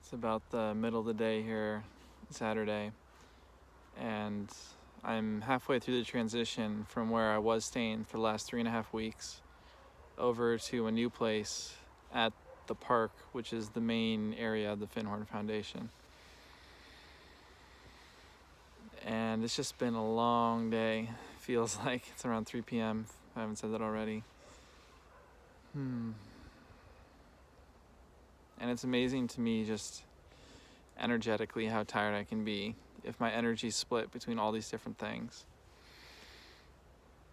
It's about the middle of the day here, Saturday, and I'm halfway through the transition from where I was staying for the last 3.5 weeks over to a new place at the park, which is the main area of the Findhorn Foundation. And it's just been a long day. Feels like it's around 3 p.m. if I haven't said that already. And it's amazing to me just energetically how tired I can be if my energy's split between all these different things.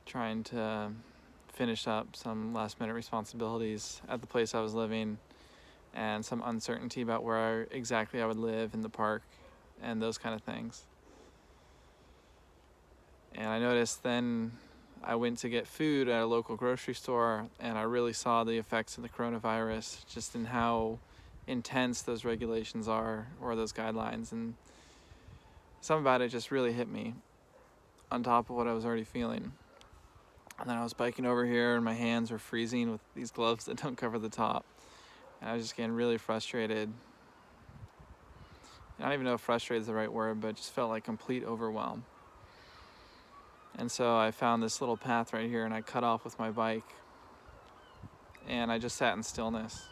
Trying to finish up some last minute responsibilities at the place I was living and some uncertainty about where exactly I would live in the park and those kind of things. And I noticed then I went to get food at a local grocery store and I really saw the effects of the coronavirus just in how intense those regulations are or those guidelines, and something about it just really hit me on top of what I was already feeling. And then I was biking over here and my hands were freezing with these gloves that don't cover the top, and I was just getting really frustrated. I don't even know if frustrated is the right word, but it just felt like complete overwhelm. And so I found this little path right here and I cut off with my bike and I just sat in stillness.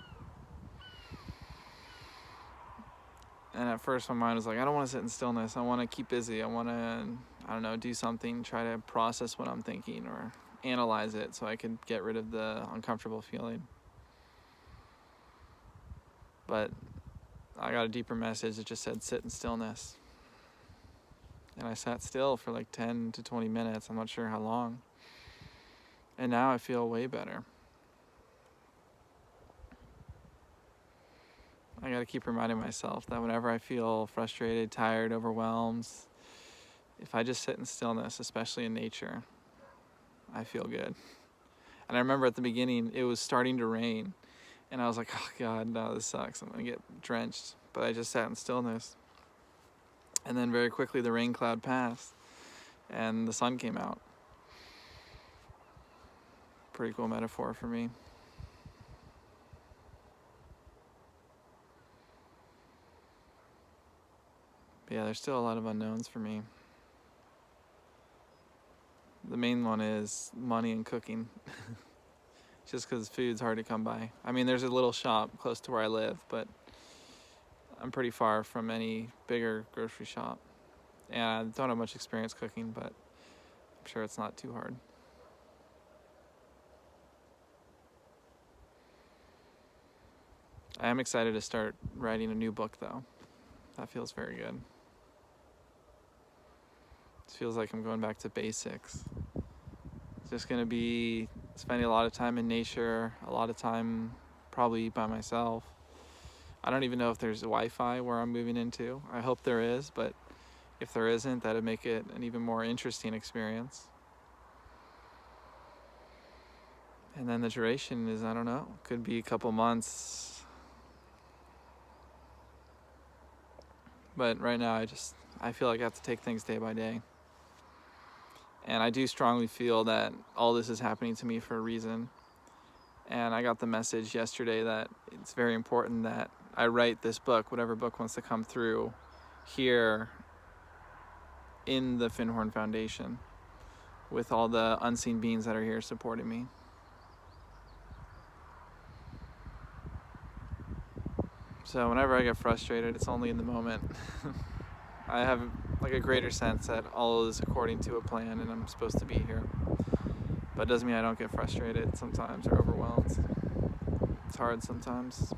And at first my mind was like, I don't want to sit in stillness. I want to keep busy. I want to, do something, try to process what I'm thinking or analyze it so I could get rid of the uncomfortable feeling. But I got a deeper message that just said, sit in stillness. And I sat still for like 10 to 20 minutes. I'm not sure how long. And now I feel way better. I got to keep reminding myself that whenever I feel frustrated, tired, overwhelmed, if I just sit in stillness, especially in nature, I feel good. And I remember at the beginning, it was starting to rain. And I was like, oh God, no, this sucks. I'm going to get drenched. But I just sat in stillness. And then very quickly the rain cloud passed and the sun came out. Pretty cool metaphor for me. But yeah, there's still a lot of unknowns for me. The main one is money and cooking. Just because food's hard to come by. I mean, there's a little shop close to where I live, but I'm pretty far from any bigger grocery shop. And I don't have much experience cooking, but I'm sure it's not too hard. I am excited to start writing a new book, though. That feels very good. It feels like I'm going back to basics. It's just going to be spending a lot of time in nature, a lot of time probably by myself. I don't even know if there's Wi-Fi where I'm moving into. I hope there is, but if there isn't, that'd make it an even more interesting experience. And then the duration is, I don't know, could be a couple months. But right now I feel like I have to take things day by day. And I do strongly feel that all this is happening to me for a reason. And I got the message yesterday that it's very important that I write this book, whatever book wants to come through, here in the Findhorn Foundation with all the unseen beings that are here supporting me. So whenever I get frustrated, it's only in the moment. I have like a greater sense that all is according to a plan and I'm supposed to be here. But it doesn't mean I don't get frustrated sometimes or overwhelmed. It's hard sometimes.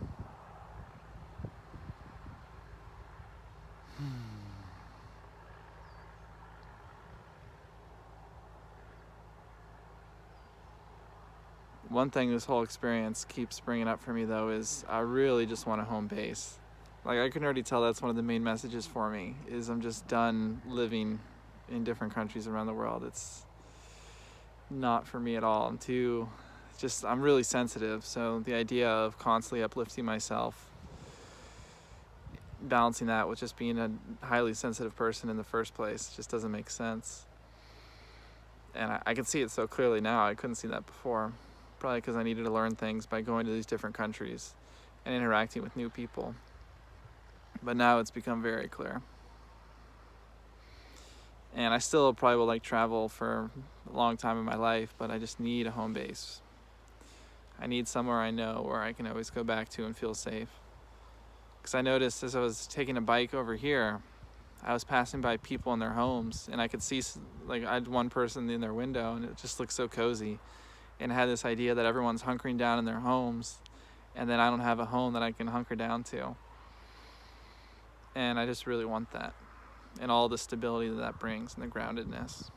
One thing this whole experience keeps bringing up for me, though, is I really just want a home base. Like, I can already tell that's one of the main messages for me, is I'm just done living in different countries around the world. It's not for me at all. I'm really sensitive, so the idea of constantly uplifting myself, balancing that with just being a highly sensitive person in the first place, just doesn't make sense. And I can see it so clearly now. I couldn't see that before. Probably because I needed to learn things by going to these different countries and interacting with new people. but now it's become very clear. And I still probably will like travel for a long time in my life, but I just need a home base. I need somewhere I know where I can always go back to and feel safe. Because I noticed as I was taking a bike over here, I was passing by people in their homes, and I could see, like, I had one person in their window, and it just looked so cozy. And I had this idea that everyone's hunkering down in their homes, and then I don't have a home that I can hunker down to. And I just really want that, and all the stability that that brings, and the groundedness.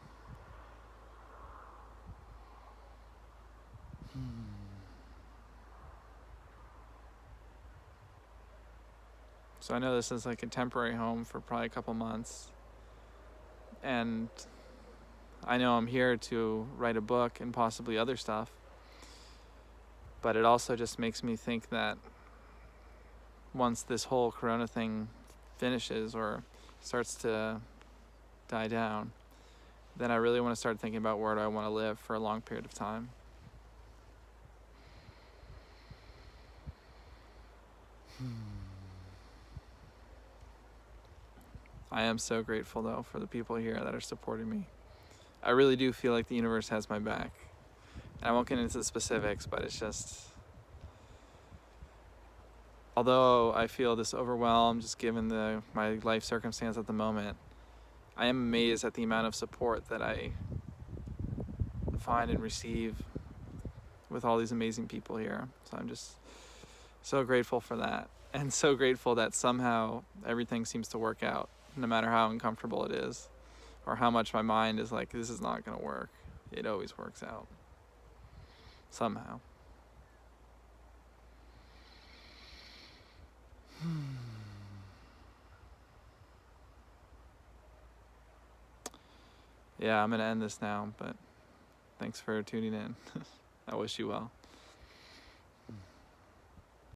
So I know this is like a temporary home for probably a couple months. And I know I'm here to write a book and possibly other stuff. But it also just makes me think that once this whole corona thing finishes or starts to die down, then I really want to start thinking about where do I want to live for a long period of time. I am so grateful, though, for the people here that are supporting me. I really do feel like the universe has my back. And I won't get into the specifics, but it's just, although I feel this overwhelmed, just given my life circumstance at the moment, I am amazed at the amount of support that I find and receive with all these amazing people here. So I'm just so grateful for that, and so grateful that somehow everything seems to work out, no matter how uncomfortable it is, or how much my mind is like, this is not going to work. It always works out, somehow. Yeah, I'm going to end this now, but thanks for tuning in. I wish you well.